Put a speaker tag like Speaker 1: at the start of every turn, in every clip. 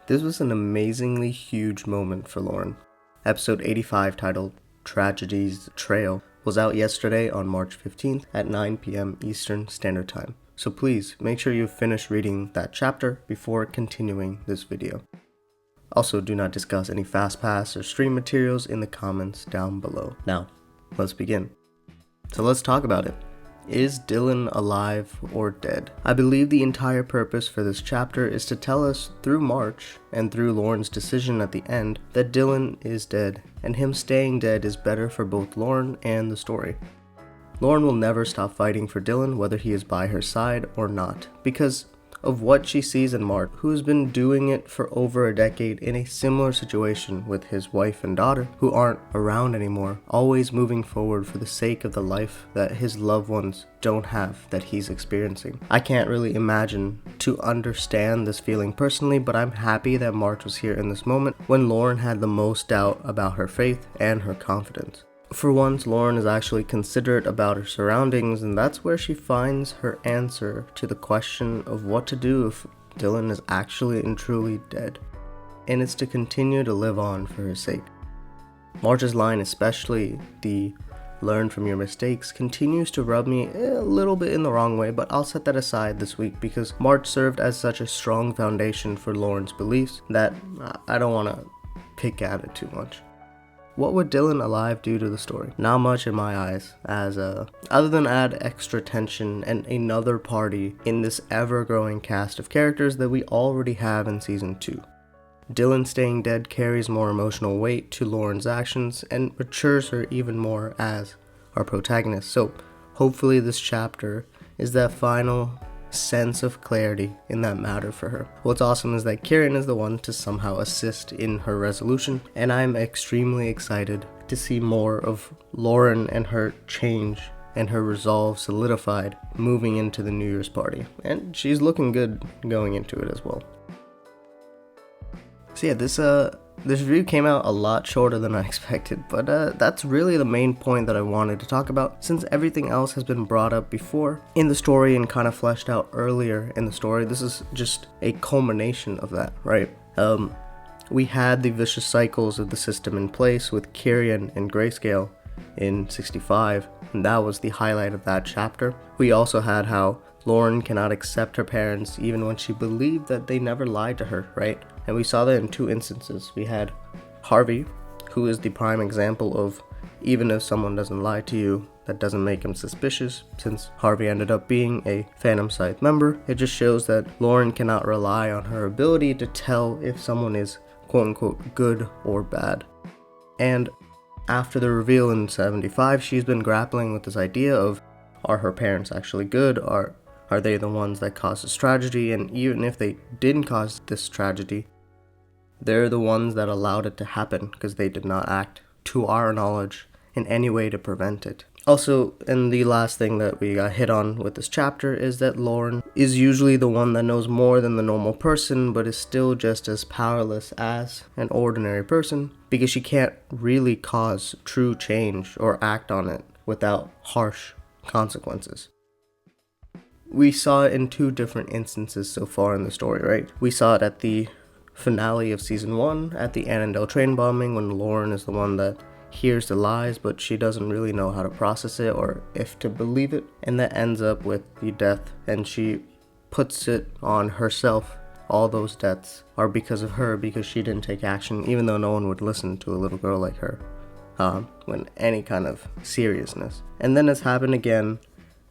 Speaker 1: This was an amazingly huge moment for Lauren. Episode 85, titled Tragedies Trail, was out yesterday on March 15th at 9 p.m. Eastern Standard Time. So please make sure you finish reading that chapter before continuing this video. Also, do not discuss any fast pass or stream materials in the comments down below. Now, let's begin. So let's talk about it. Is Dylan alive or dead? I believe the entire purpose for this chapter is to tell us through March and through Lauren's decision at the end that Dylan is dead, and him staying dead is better for both Lauren and the story. Lauren will never stop fighting for Dylan whether he is by her side or not, because of what she sees in March, who has been doing it for over a decade in a similar situation with his wife and daughter who aren't around anymore, always moving forward for the sake of the life that his loved ones don't have that he's experiencing. I can't really imagine to understand this feeling personally, but I'm happy that March was here in this moment when Lauren had the most doubt about her faith and her confidence. For once, Lauren is actually considerate about her surroundings, and that's where she finds her answer to the question of what to do if Dylan is actually and truly dead, and it's to continue to live on for his sake. March's line, especially the "learn from your mistakes," continues to rub me a little bit in the wrong way, but I'll set that aside this week because March served as such a strong foundation for Lauren's beliefs that I don't want to pick at it too much. What would Dylan alive do to the story? Not much in my eyes, as other than add extra tension and another party in this ever-growing cast of characters that we already have in Season 2. Dylan staying dead carries more emotional weight to Lauren's actions and matures her even more as our protagonist, so hopefully this chapter is that final sense of clarity in that matter for her. What's awesome is that Kieran is the one to somehow assist in her resolution, and I'm extremely excited to see more of Lauren and her change and her resolve solidified moving into the New Year's party, and she's looking good going into it as well. So yeah, this review came out a lot shorter than I expected, but that's really the main point that I wanted to talk about, since everything else has been brought up before in the story and kind of fleshed out earlier in the story. This is just a culmination of that, right? We had the vicious cycles of the system in place with Kieran and Grayscale in 65, and that was the highlight of that chapter. We also had how Lauren cannot accept her parents even when she believed that they never lied to her, right? And we saw that in two instances. We had Harvey, who is the prime example of even if someone doesn't lie to you, that doesn't make him suspicious, since Harvey ended up being a Phantom Scythe member. It just shows that Lauren cannot rely on her ability to tell if someone is quote-unquote good or bad. And after the reveal in 75, she's been grappling with this idea of, are her parents actually good? Are they the ones that caused this tragedy? And even if they didn't cause this tragedy, they're the ones that allowed it to happen because they did not act, to our knowledge, in any way to prevent it. Also, and the last thing that we got hit on with this chapter is that Lauren is usually the one that knows more than the normal person, but is still just as powerless as an ordinary person because she can't really cause true change or act on it without harsh consequences. We saw it in two different instances so far in the story, right? We saw it at the finale of Season 1, at the Annandale train bombing, when Lauren is the one that hears the lies, but she doesn't really know how to process it or if to believe it, and that ends up with the death, and she puts it on herself. All those deaths are because of her, because she didn't take action, even though no one would listen to a little girl like her when any kind of seriousness. And then it's happened again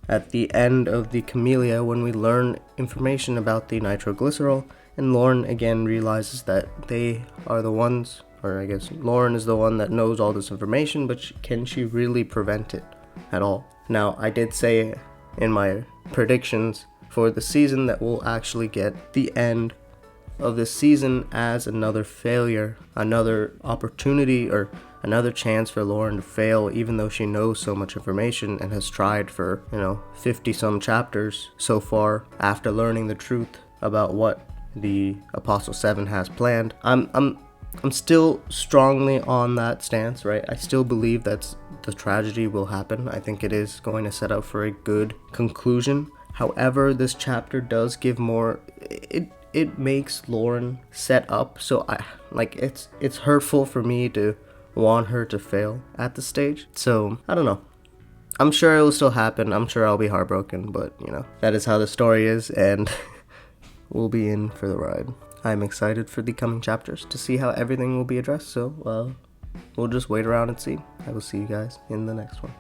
Speaker 1: at the end of the Camellia when we learn information about the nitroglycerol, and Lauren again realizes that they are the ones, or I guess Lauren is the one that knows all this information, but can she really prevent it at all? Now, I did say in my predictions for the season that we'll actually get the end of this season as another failure, another opportunity, or another chance for Lauren to fail, even though she knows so much information and has tried for 50 some chapters so far after learning the truth about what the Apostle 7 has planned. I'm still strongly on that stance, right? I still believe that the tragedy will happen. I think it is going to set up for a good conclusion. However, this chapter does give more, it makes Lauren set up, so it's hurtful for me to want her to fail at the stage. So I don't know. I'm sure it will still happen. I'm sure I'll be heartbroken, but that is how the story is, and we'll be in for the ride. I'm excited for the coming chapters to see how everything will be addressed, so we'll just wait around and see. I will see you guys in the next one.